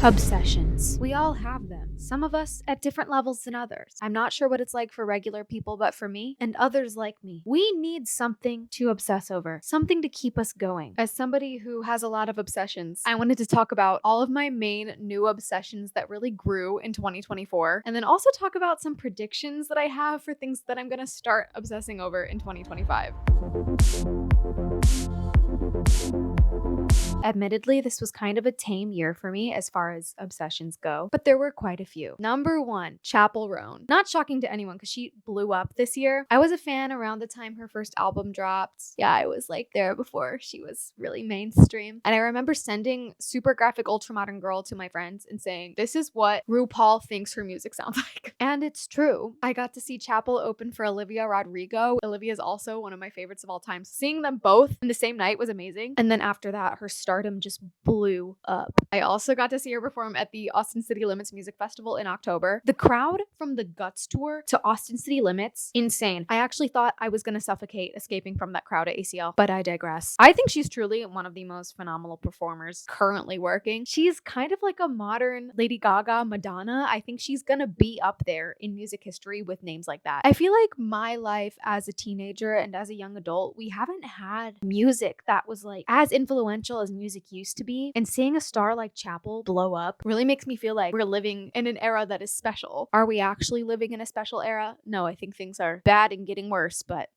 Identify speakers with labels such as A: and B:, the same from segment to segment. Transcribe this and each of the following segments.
A: Obsessions. We all have them. Some of us at different levels than others. I'm not sure what it's like for regular people, but for me and others like me, we need something to obsess over, something to keep us going. As somebody who has a lot of obsessions, I wanted to talk about all of my main new obsessions that really grew in 2024, and then also talk about some predictions that I have for things that I'm going to start obsessing over in 2025. Admittedly, this was kind of a tame year for me as far as obsessions go, but there were quite a few. Number one, Chappell Roan. Not shocking to anyone because she blew up this year. I was a fan around the time her first album dropped. Yeah, I was like there before she was really mainstream. And I remember sending Super Graphic Ultramodern Girl to my friends and saying, this is what RuPaul thinks her music sounds like. And it's true. I got to see Chappell open for Olivia Rodrigo. Olivia is also one of my favorites of all time. Seeing them both in the same night was amazing. And then after that, her stardom just blew up. I also got to see her perform at the Austin City Limits Music Festival in October. The crowd from the Guts tour to Austin City Limits, insane. I actually thought I was going to suffocate escaping from that crowd at ACL, but I digress. I think she's truly one of the most phenomenal performers currently working. She's kind of like a modern Lady Gaga, Madonna. I think she's going to be up there in music history with names like that. I feel like my life as a teenager and as a young adult, we haven't had music that was like as influential as music used to be, and seeing a star like Chappell blow up really makes me feel like we're living in an era that is special. Are we actually living in a special era? No, I think things are bad and getting worse, but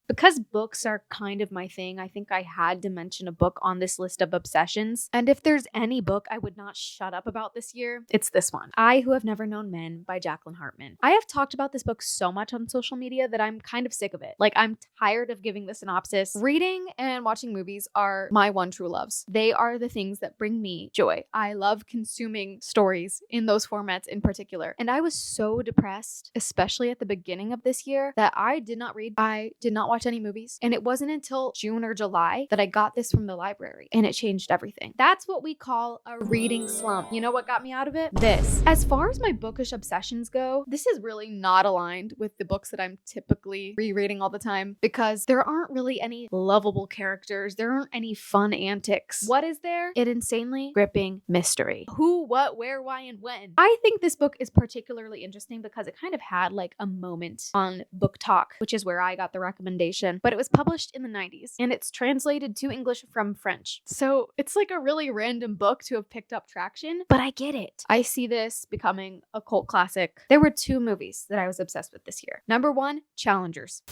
A: because books are kind of my thing, I think I had to mention a book on this list of obsessions. And if there's any book I would not shut up about this year, it's this one. I Who Have Never Known Men by Jacqueline Hartman. I have talked about this book so much on social media that I'm kind of sick of it. Like, I'm tired of giving the synopsis. Reading and watching movies are my one true loves. They are the things that bring me joy. I love consuming stories in those formats in particular. And I was so depressed, especially at the beginning of this year, that I did not read. I did not watch any movies. And it wasn't until June or July that I got this from the library, and it changed everything. That's what we call a reading slump. You know what got me out of it? This. As far as my bookish obsessions go, this is really not aligned with the books that I'm typically rereading all the time, because there aren't really any lovable characters. There aren't any fun antics. What is there? An insanely gripping mystery. Who, what, where, why, and when. I think this book is particularly interesting because it kind of had like a moment on Book Talk, which is where I got the recommendation, but it was published in the 90s and it's translated to English from French. So it's like a really random book to have picked up traction, but I get it. I see this becoming a cult classic. There were two movies that I was obsessed with this year. Number one, Challengers.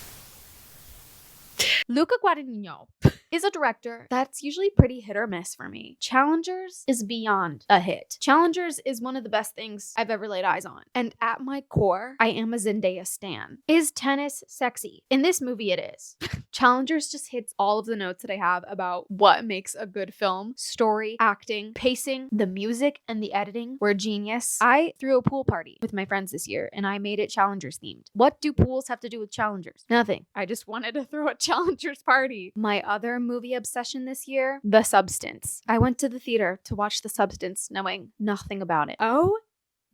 A: Luca Guadagnino is a director that's usually pretty hit or miss for me. Challengers is beyond a hit. Challengers is one of the best things I've ever laid eyes on. And at my core, I am a Zendaya stan. Is tennis sexy? In this movie, it is. Challengers just hits all of the notes that I have about what makes a good film. Story, acting, pacing, the music, and the editing were genius. I threw a pool party with my friends this year, and I made it Challengers themed. What do pools have to do with Challengers? Nothing. I just wanted to throw a Challengers party. My other movie obsession this year, The Substance. I went to the theater to watch The Substance knowing nothing about it. Oh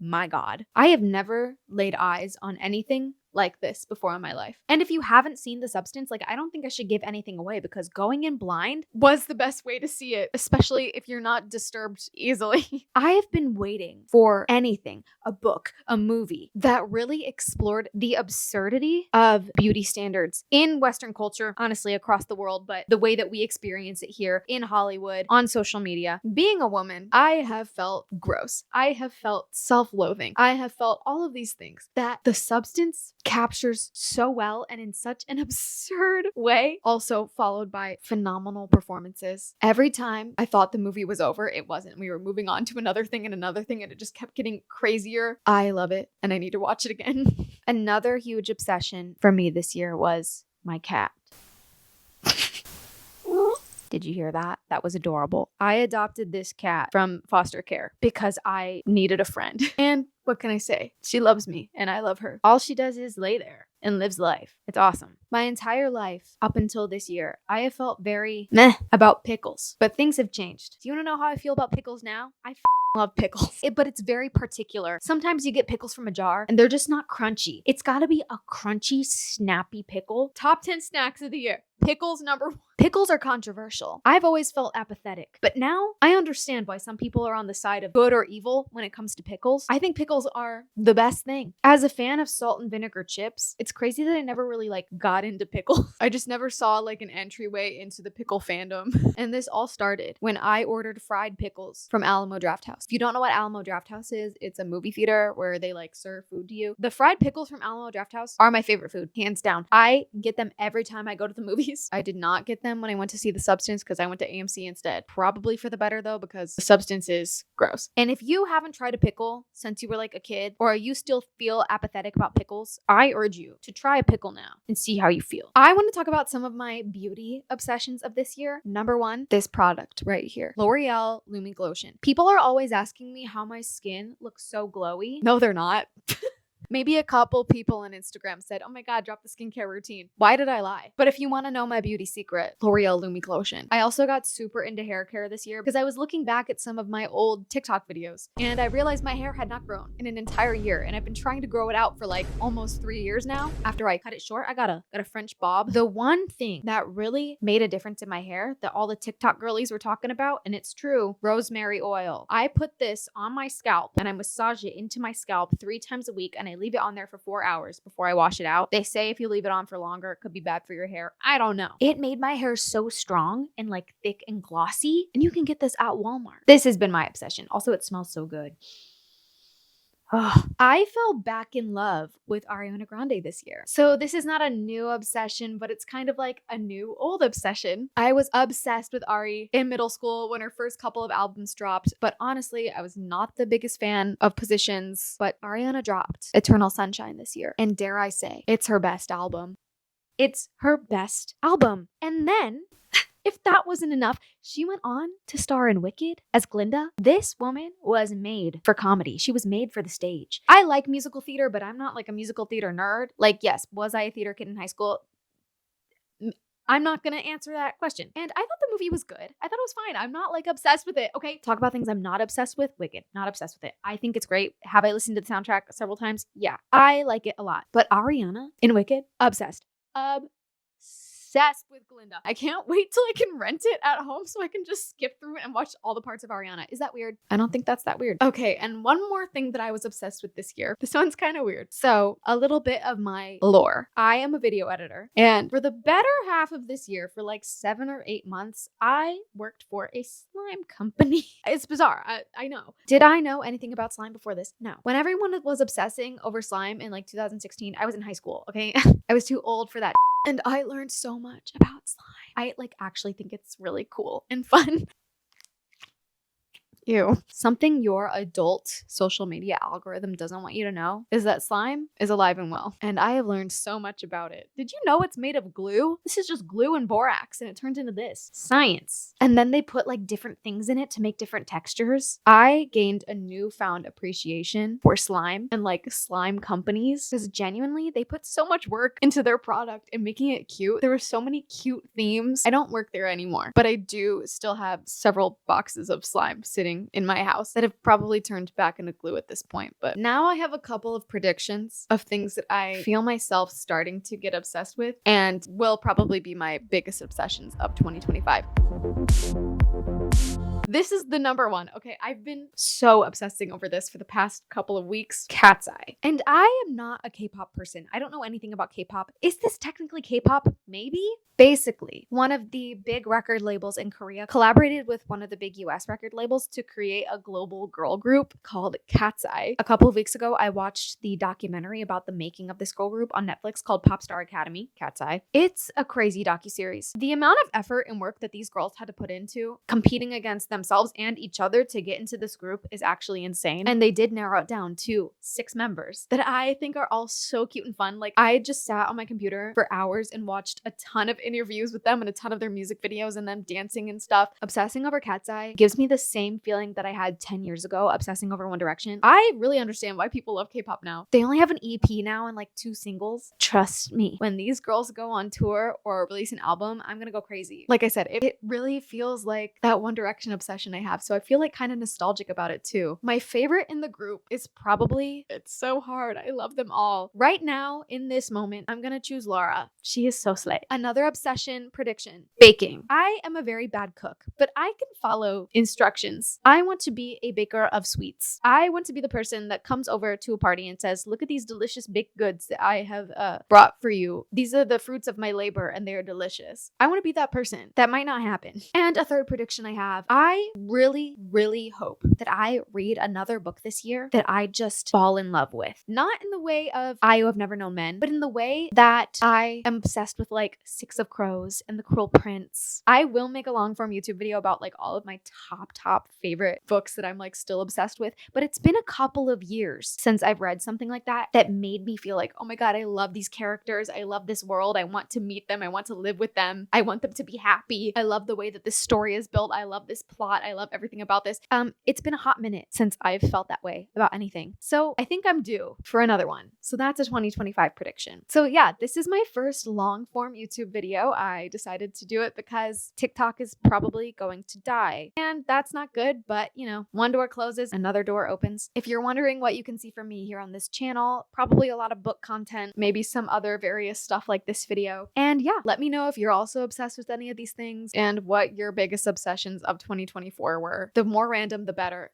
A: my God. I have never laid eyes on anything like this before in my life. And if you haven't seen The Substance, like, I don't think I should give anything away because going in blind was the best way to see it, especially if you're not disturbed easily. I have been waiting for anything, a book, a movie that really explored the absurdity of beauty standards in Western culture, honestly, across the world, but the way that we experience it here in Hollywood, on social media. Being a woman, I have felt gross. I have felt self-loathing. I have felt all of these things that The Substance captures so well and in such an absurd way, also followed by phenomenal performances. Every time I thought the movie was over, it wasn't. We were moving on to another thing, and it just kept getting crazier. I love it, and I need to watch it again. Another huge obsession for me this year was my cat. Did you hear that? That was adorable. I adopted this cat from foster care because I needed a friend. And what can I say? She loves me and I love her. All she does is lay there and lives life. It's awesome. My entire life up until this year, I have felt very meh about pickles, but things have changed. Do you want to know how I feel about pickles now? I love pickles, but it's very particular. Sometimes you get pickles from a jar and they're just not crunchy. It's gotta be a crunchy, snappy pickle. Top 10 snacks of the year. Pickles number 1. Pickles are controversial. I've always felt apathetic, but now I understand why some people are on the side of good or evil when it comes to pickles. I think pickles are the best thing. As a fan of salt and vinegar chips, it's crazy that I never really got into pickles. I just never saw an entryway into the pickle fandom. And this all started when I ordered fried pickles from Alamo Drafthouse. If you don't know what Alamo Drafthouse is, it's a movie theater where they serve food to you. The fried pickles from Alamo Drafthouse are my favorite food, hands down. I get them every time I go to the movies. I did not get them when I went to see The Substance because I went to AMC instead. Probably for the better though, because The Substance is gross. And if you haven't tried a pickle since you were a kid, or you still feel apathetic about pickles, I urge you to try a pickle now and see how you feel. I want to talk about some of my beauty obsessions of this year. Number 1, this product right here, L'Oreal Lumi Glotion. People are always asking me how my skin looks so glowy. No, they're not. Maybe a couple people on Instagram said, oh my God, drop the skincare routine. Why did I lie? But if you want to know my beauty secret, L'Oreal Lumi Glotion. I also got super into hair care this year because I was looking back at some of my old TikTok videos and I realized my hair had not grown in an entire year. And I've been trying to grow it out for almost 3 years now. After I cut it short, I got a French bob. The one thing that really made a difference in my hair that all the TikTok girlies were talking about, and it's true, rosemary oil. I put this on my scalp and I massage it into my scalp 3 times a week and I leave it on there for 4 hours before I wash it out. They say if you leave it on for longer, it could be bad for your hair. I don't know. It made my hair so strong and thick and glossy. And you can get this at Walmart. This has been my obsession. Also, it smells so good. I fell back in love with Ariana Grande this year. So this is not a new obsession, but it's kind of a new old obsession. I was obsessed with Ari in middle school when her first couple of albums dropped, but honestly, I was not the biggest fan of Positions, but Ariana dropped Eternal Sunshine this year. And dare I say, it's her best album. It's her best album. And then if that wasn't enough, she went on to star in Wicked as Glinda. This woman was made for comedy. She was made for the stage. I like musical theater, but I'm not a musical theater nerd. Yes, was I a theater kid in high school? I'm not going to answer that question. And I thought the movie was good. I thought it was fine. I'm not obsessed with it. Okay. Talk about things I'm not obsessed with. Wicked. Not obsessed with it. I think it's great. Have I listened to the soundtrack several times? Yeah. I like it a lot. But Ariana in Wicked, obsessed. Obsessed with Glinda. I can't wait till I can rent it at home so I can just skip through it and watch all the parts of Ariana. Is that weird? I don't think that's that weird. Okay, and one more thing that I was obsessed with this year. This one's kind of weird. So, a little bit of my lore. I am a video editor, and for the better half of this year, for 7 or 8 months, I worked for a slime company. It's bizarre. I know. Did I know anything about slime before this? No. When everyone was obsessing over slime in 2016, I was in high school, okay? I was too old for that. And I learned so much about slime. I actually think it's really cool and fun. Ew. Something your adult social media algorithm doesn't want you to know is that slime is alive and well. And I have learned so much about it. Did you know it's made of glue? This is just glue and borax and it turns into this. Science. And then they put different things in it to make different textures. I gained a newfound appreciation for slime and slime companies because genuinely they put so much work into their product and making it cute. There were so many cute themes. I don't work there anymore, but I do still have several boxes of slime sitting in my house that have probably turned back into glue at this point. But now I have a couple of predictions of things that I feel myself starting to get obsessed with and will probably be my biggest obsessions of 2025. This is the number 1. Okay, I've been so obsessing over this for the past couple of weeks. Cat's Eye. And I am not a K-pop person. I don't know anything about K-pop. Is this technically K-pop? Maybe? Basically, one of the big record labels in Korea collaborated with one of the big US record labels to create a global girl group called Cat's Eye. A couple of weeks ago, I watched the documentary about the making of this girl group on Netflix called Popstar Academy, Cat's Eye. It's a crazy docuseries. The amount of effort and work that these girls had to put into competing against themselves and each other to get into this group is actually insane. And they did narrow it down to 6 members that I think are all so cute and fun. I just sat on my computer for hours and watched a ton of interviews with them and a ton of their music videos and them dancing and stuff. Obsessing over Cat's Eye gives me the same feeling that I had 10 years ago obsessing over One Direction. I really understand why people love K-pop now. They only have an EP now and 2 singles. Trust me, when these girls go on tour or release an album, I'm gonna go crazy. Like I said, it really feels like that One Direction obsession obsession I have, so I feel like kind of nostalgic about it too. My favorite in the group is probably, it's so hard. I love them all. Right now, in this moment, I'm gonna choose Laura. She is so slay. Another obsession prediction, baking. I am a very bad cook, but I can follow instructions. I want to be a baker of sweets. I want to be the person that comes over to a party and says, look at these delicious baked goods that I have brought for you. These are the fruits of my labor and they are delicious. I want to be that person. That might not happen. And a third prediction I have, I really, really hope that I read another book this year that I just fall in love with. Not in the way of I Who Have Never Known Men, but in the way that I am obsessed with like Six of Crows and The Cruel Prince. I will make a long form YouTube video about like all of my top favorite books that I'm like still obsessed with, but it's been a couple of years since I've read something like that that made me feel like, oh my God, I love these characters. I love this world. I want to meet them. I want to live with them. I want them to be happy. I love the way that this story is built. I love this plot. I love everything about this. It's been a hot minute since I've felt that way about anything. So I think I'm due for another one. So that's a 2025 prediction. So yeah, this is my first long form YouTube video. I decided to do it because TikTok is probably going to die. And that's not good, but you know, one door closes, another door opens. If you're wondering what you can see from me here on this channel, probably a lot of book content, maybe some other various stuff like this video. And yeah, let me know if you're also obsessed with any of these things and what your biggest obsessions of 2024 were. The more random, the better.